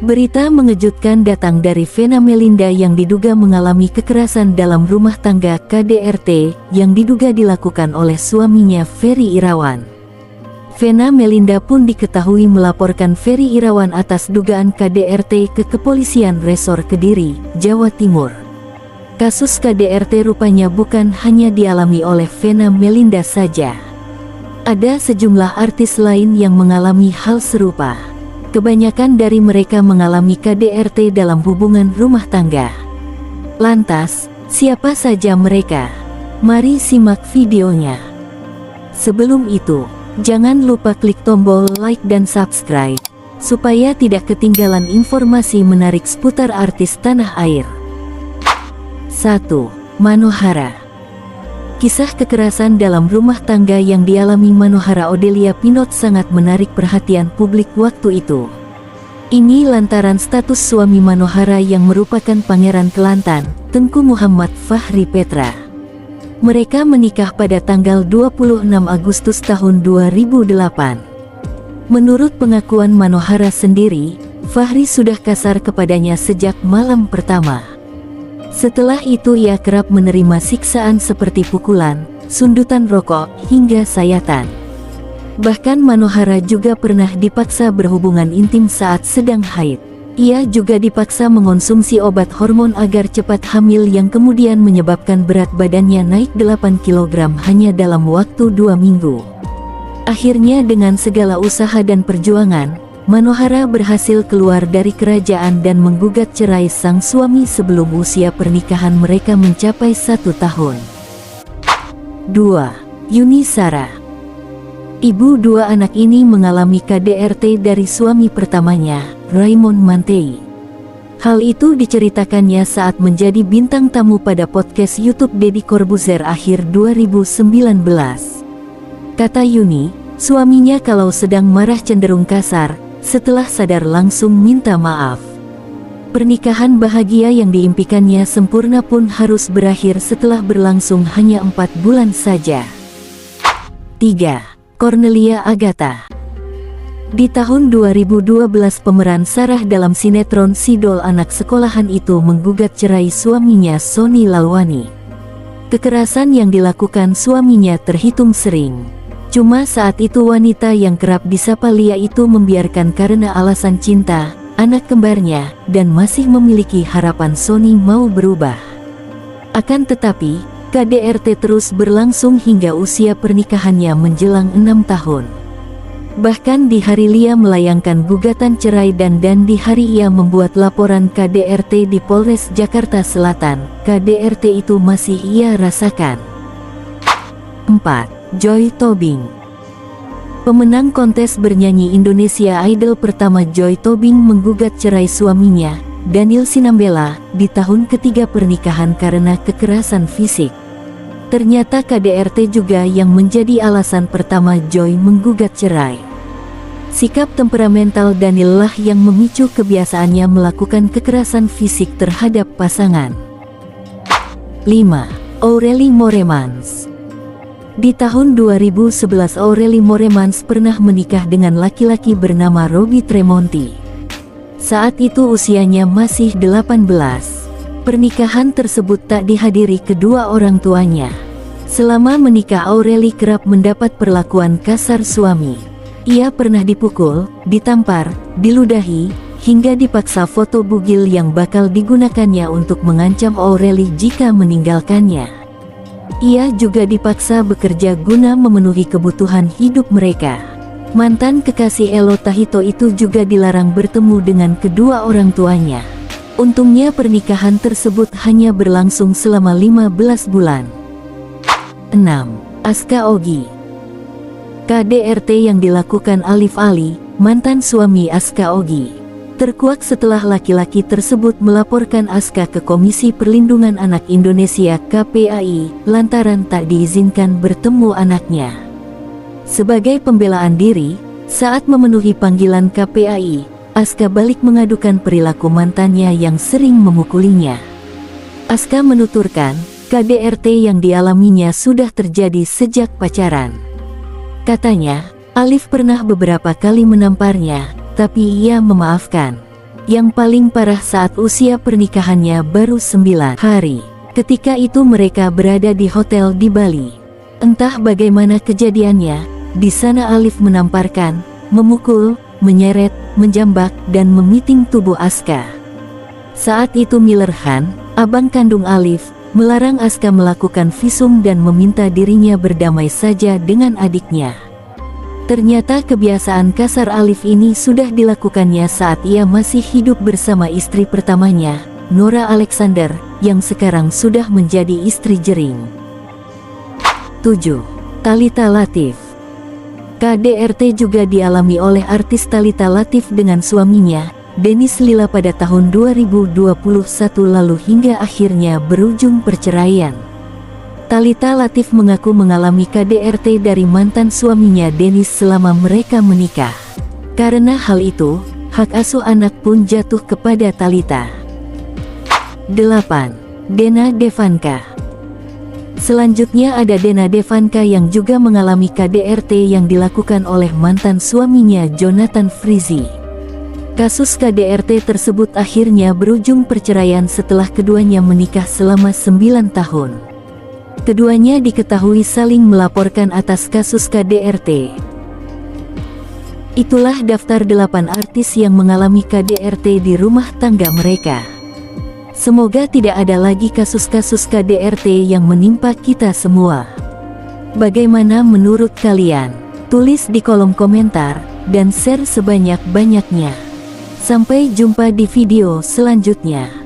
Berita mengejutkan datang dari Vena Melinda yang diduga mengalami kekerasan dalam rumah tangga KDRT yang diduga dilakukan oleh suaminya Ferry Irawan. Vena Melinda pun diketahui melaporkan Ferry Irawan atas dugaan KDRT ke Kepolisian Resor Kediri, Jawa Timur. Kasus KDRT rupanya bukan hanya dialami oleh Vena Melinda saja. Ada sejumlah artis lain yang mengalami hal serupa. Kebanyakan dari mereka mengalami KDRT dalam hubungan rumah tangga. Lantas, siapa saja mereka? Mari simak videonya. Sebelum itu, jangan lupa klik tombol like dan subscribe, supaya tidak ketinggalan informasi menarik seputar artis tanah air. 1. Manohara. Kisah kekerasan dalam rumah tangga yang dialami Manohara Odelia Pinot sangat menarik perhatian publik waktu itu. Ini lantaran status suami Manohara yang merupakan Pangeran Kelantan, Tengku Muhammad Fahri Petra. Mereka menikah pada tanggal 26 Agustus tahun 2008. Menurut pengakuan Manohara sendiri, Fahri sudah kasar kepadanya sejak malam pertama. Setelah itu ia kerap menerima siksaan seperti pukulan, sundutan rokok, hingga sayatan. Bahkan Manohara juga pernah dipaksa berhubungan intim saat sedang haid. Ia juga dipaksa mengonsumsi obat hormon agar cepat hamil yang kemudian menyebabkan berat badannya naik 8 kg hanya dalam waktu 2 minggu. Akhirnya dengan segala usaha dan perjuangan, Manohara berhasil keluar dari kerajaan dan menggugat cerai sang suami sebelum usia pernikahan mereka mencapai 1 tahun. 2. Yuni Shara. Ibu dua anak ini mengalami KDRT dari suami pertamanya, Raymond Mantei. Hal itu diceritakannya saat menjadi bintang tamu pada podcast YouTube Deddy Corbuzier akhir 2019. Kata Yuni, suaminya kalau sedang marah cenderung kasar, setelah sadar langsung minta maaf. Pernikahan bahagia yang diimpikannya sempurna pun harus berakhir setelah berlangsung hanya 4 bulan saja. 3. Cornelia Agatha. Di tahun 2012 pemeran Sarah dalam sinetron Sidol anak sekolahan itu menggugat cerai suaminya Sony Lalwani. Kekerasan yang dilakukan suaminya terhitung sering. Cuma saat itu wanita yang kerap disapa Lia itu membiarkan karena alasan cinta, anak kembarnya, dan masih memiliki harapan Sony mau berubah. Akan tetapi, KDRT terus berlangsung hingga usia pernikahannya menjelang 6 tahun. Bahkan di hari Lia melayangkan gugatan cerai dan di hari ia membuat laporan KDRT di Polres Jakarta Selatan, KDRT itu masih ia rasakan. 4. Joy Tobing. Pemenang kontes bernyanyi Indonesia Idol pertama Joy Tobing menggugat cerai suaminya, Daniel Sinambela, di tahun ketiga pernikahan karena kekerasan fisik. Ternyata KDRT juga yang menjadi alasan pertama Joy menggugat cerai. Sikap temperamental Daniel lah yang memicu kebiasaannya melakukan kekerasan fisik terhadap pasangan. 5. Aureli Moremans. Di tahun 2011 Aureli Moremans pernah menikah dengan laki-laki bernama Robby Tremonti. Saat itu usianya masih 18. Pernikahan tersebut tak dihadiri kedua orang tuanya. Selama menikah Aureli kerap mendapat perlakuan kasar suami. Ia pernah dipukul, ditampar, diludahi, hingga dipaksa foto bugil yang bakal digunakannya untuk mengancam Aureli jika meninggalkannya. Ia juga dipaksa bekerja guna memenuhi kebutuhan hidup mereka. Mantan kekasih Elo Tahito itu juga dilarang bertemu dengan kedua orang tuanya. Untungnya pernikahan tersebut hanya berlangsung selama 15 bulan. 6. Aska Ogi. KDRT yang dilakukan Alif Ali, mantan suami Aska Ogi, terkuak setelah laki-laki tersebut melaporkan Aska ke Komisi Perlindungan Anak Indonesia (KPAI) lantaran tak diizinkan bertemu anaknya. Sebagai pembelaan diri, saat memenuhi panggilan KPAI, Aska balik mengadukan perilaku mantannya yang sering memukulinya. Aska menuturkan, KDRT yang dialaminya sudah terjadi sejak pacaran. Katanya, Alif pernah beberapa kali menamparnya, tapi ia memaafkan. Yang paling parah saat usia pernikahannya baru 9 hari. Ketika itu mereka berada di hotel di Bali. Entah bagaimana kejadiannya, di sana Alif menamparkan, memukul, menyeret, menjambak, dan memiting tubuh Aska. Saat itu Miller Han, abang kandung Alif, melarang Aska melakukan visum dan meminta dirinya berdamai saja dengan adiknya. Ternyata kebiasaan kasar Alif ini sudah dilakukannya saat ia masih hidup bersama istri pertamanya, Nora Alexander, yang sekarang sudah menjadi istri Jering. 7. Thalita Latif. KDRT juga dialami oleh artis Thalita Latif dengan suaminya, Dennis Lila pada tahun 2021 lalu hingga akhirnya berujung perceraian. Thalita Latif mengaku mengalami KDRT dari mantan suaminya Dennis selama mereka menikah. Karena hal itu, hak asuh anak pun jatuh kepada Thalita. 8. Dena Devanka. Selanjutnya ada Dena Devanka yang juga mengalami KDRT yang dilakukan oleh mantan suaminya Jonathan Frizzy. Kasus KDRT tersebut akhirnya berujung perceraian setelah keduanya menikah selama 9 tahun. Keduanya diketahui saling melaporkan atas kasus KDRT. Itulah daftar 8 artis yang mengalami KDRT di rumah tangga mereka. Semoga tidak ada lagi kasus-kasus KDRT yang menimpa kita semua. Bagaimana menurut kalian? Tulis di kolom komentar, dan share sebanyak-banyaknya. Sampai jumpa di video selanjutnya.